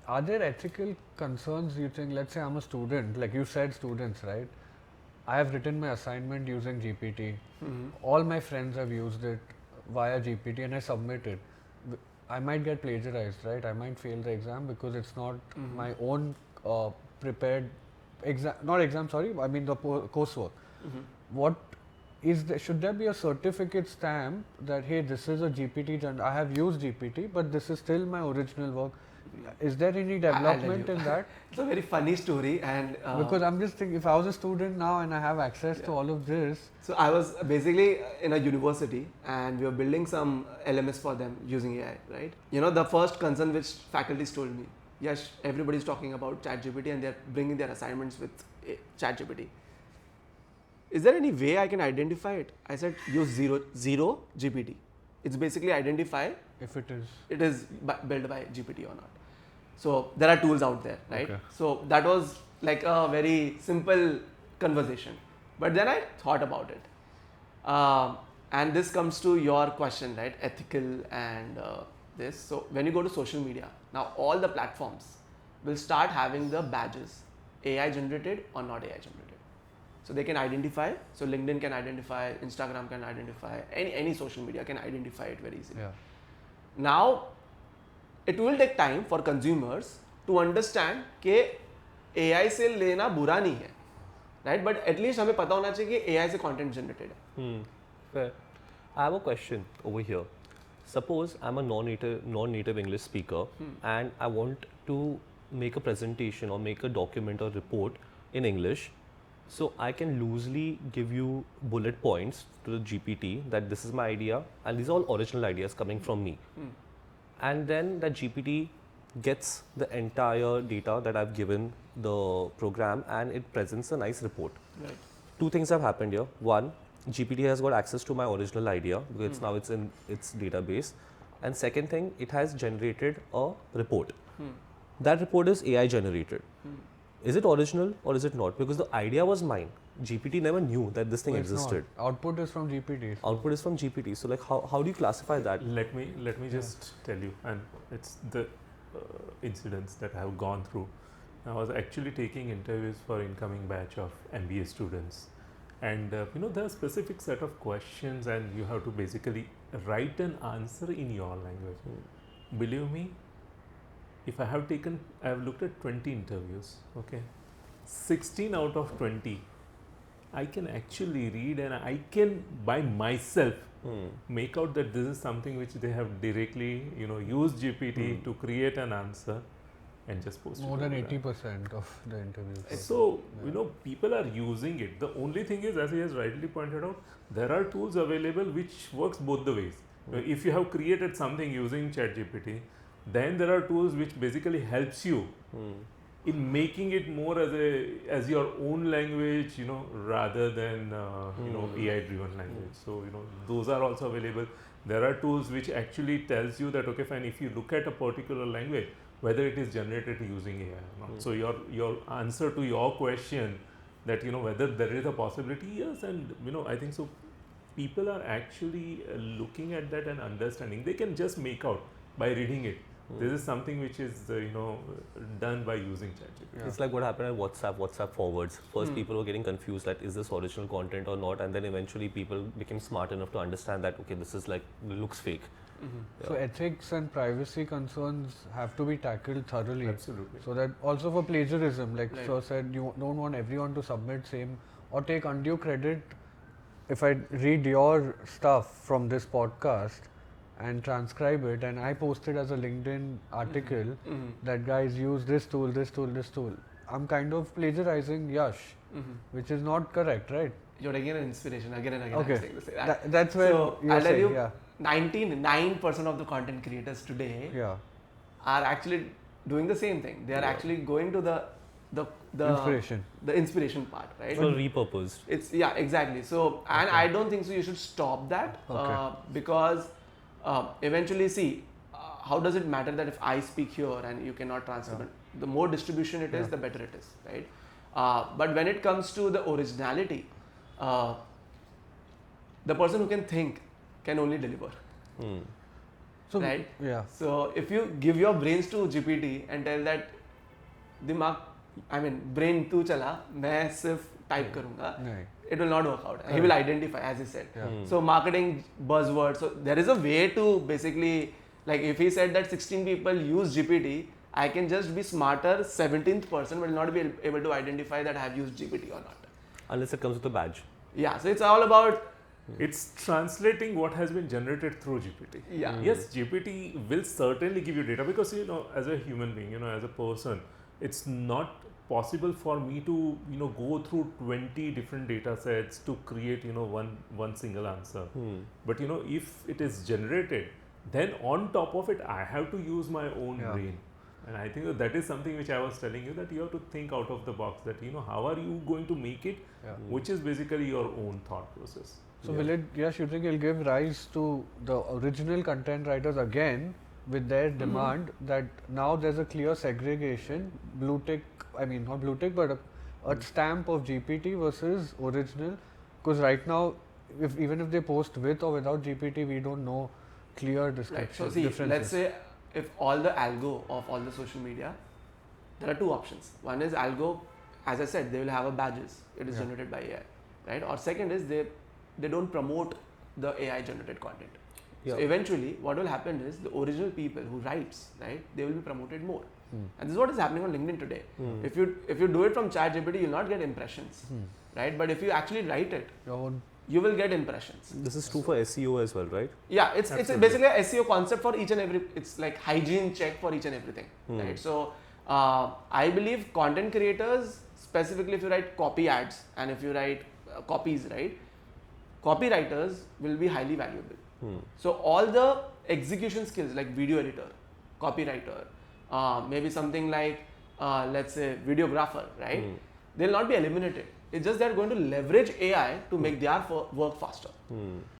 are there ethical concerns you think? Let's say I'm a student, like you said, students, right? I have written my assignment using GPT. All my friends have used it via GPT, and I submit it. I might get plagiarized, right? I might fail the exam because it's not my own prepared exam. Not exam, sorry. I mean the coursework. What is there? Should there be a certificate stamp that hey, this is a GPT? I have used GPT, but this is still my original work. Is there any development in that? It's a very funny story, and Because I'm just thinking, if I was a student now and I have access to all of this. So I was basically in a university, and we were building some LMS for them using AI, right? You know, the first concern which faculties told me, yes, everybody's talking about ChatGPT and they're bringing their assignments with ChatGPT. Is there any way I can identify it? I said use zero GPT. It's basically identify If it is. it is built by GPT or not. So there are tools out there, right? Okay. So that was like a very simple conversation. But then I thought about it. And this comes to your question, right? Ethical and this. So when you go to social media, now all the platforms will start having the badges, AI generated or not AI generated. So they can identify, so LinkedIn can identify, Instagram can identify, any social media can identify it very easily. Yeah. Now, it will take time for consumers to understand कि AI से लेना बुरा नहीं है, right? But at least हमें पता होना चाहिए कि AI से content generated है. Fair. I have a question over here. Suppose I'm a non-native English speaker and I want to make a presentation or make a document or report in English. So I can loosely give you bullet points to the GPT that this is my idea and these are all original ideas coming from me. And then the GPT gets the entire data that I've given the program and it presents a nice report. Right. Two things have happened here. One, GPT has got access to my original idea because now it's in its database. And second thing, it has generated a report. That report is AI generated. Is it original or is it not? Because the idea was mine. GPT never knew that this thing It's existed. not. Output is from GPT. Output is from GPT. So like how do you classify that? Let me just tell you, and it's the incidents that I have gone through. I was actually taking interviews for incoming batch of MBA students, and there are specific set of questions, and you have to basically write an answer in your language. Believe me, if I have looked at 20 interviews, okay, 16 out of 20, I can actually read and I can by myself make out that this is something which they have directly, used GPT to create an answer and just post More it. than over there. 80% of the interviews. So, people are using it. The only thing is, as he has rightly pointed out, there are tools available which works both the ways. If you have created something using ChatGPT, then there are tools which basically helps you in making it more as your own language, rather than AI driven language. So those are also available. There are tools which actually tells you that okay fine, if you look at a particular language, whether it is generated using AI or not. So your answer to your question that whether there is a possibility, yes, and I think so. People are actually looking at that and understanding. They can just make out by reading it. This is something which is done by using ChatGPT. It's like what happened at WhatsApp forwards. First people were getting confused that is this original content or not, and then eventually people became smart enough to understand that okay, this is like looks fake. So ethics and privacy concerns have to be tackled thoroughly. Absolutely. So that also for plagiarism, like Right. Sir said, you don't want everyone to submit same or take undue credit. If I read your stuff from this podcast and transcribe it and I post it as a LinkedIn article that guys use this tool, I'm kind of plagiarizing Yash, which is not correct, right? You're again an inspiration, again and again. Okay. I'm saying the same. That's where So you're I'll tell saying, you, yeah. 99% of the content creators today Yeah. are actually doing the same thing. They are actually going to the Inspiration. the inspiration part, right? So repurposed. It's exactly. So and I don't think so. You should stop that because eventually, see, how does it matter that if I speak here and you cannot transcribe it? The more distribution it is, the better it is, right? But when it comes to the originality, the person who can think can only deliver. So right? yeah. So if you give your brains to GPT and tell that brain तू चला, मैं सिर्फ type करूँगा, Right. it will not work out. He will identify, as he said. Yeah. So marketing buzzwords. So there is a way to basically, like if he said that 16 people use GPT, I can just be smarter. 17th person will not be able to identify that I have used GPT or not. Unless it comes with a badge. Yeah. So it's all about It's translating what has been generated through GPT. yeah. Yes, GPT will certainly give you data because as a human being, as a person, it's not possible for me to go through 20 different data sets to create one single answer. But if it is generated, then on top of it I have to use my own Yeah. brain. And I think that is something which I was telling you, that you have to think out of the box, that how are you going to make it, Yeah. which is basically your own thought process. So will it, Yash, you think it'll give rise to the original content writers again with their demand that now there's a clear segregation, blue tick, I mean not blue tick, but a stamp of GPT versus original? Because right now, even if they post with or without GPT, we don't know clear Right. description So see, differences. let's say if all the algo of all the social media, there are two options. One is algo, as I said, they will have a badges. It is Yeah. generated by AI, right? Or second is they don't promote the AI generated content. Yeah. So eventually, what will happen is the original people who writes, right, they will be promoted more. And this is what is happening on LinkedIn today. If you do it from ChatGPT, you'll not get impressions, right? But if you actually write it, Your own, you will get impressions. This is true for SEO as well, right? Yeah, it's Absolutely. basically a SEO concept for each and every. It's like hygiene check for each and everything, right? So I believe content creators, specifically if you write copy ads and if you write copies, right? Copywriters will be highly valuable. So all the execution skills like video editor, copywriter, maybe something like let's say videographer, right? They'll not be eliminated. It's just they're going to leverage AI to make their work faster.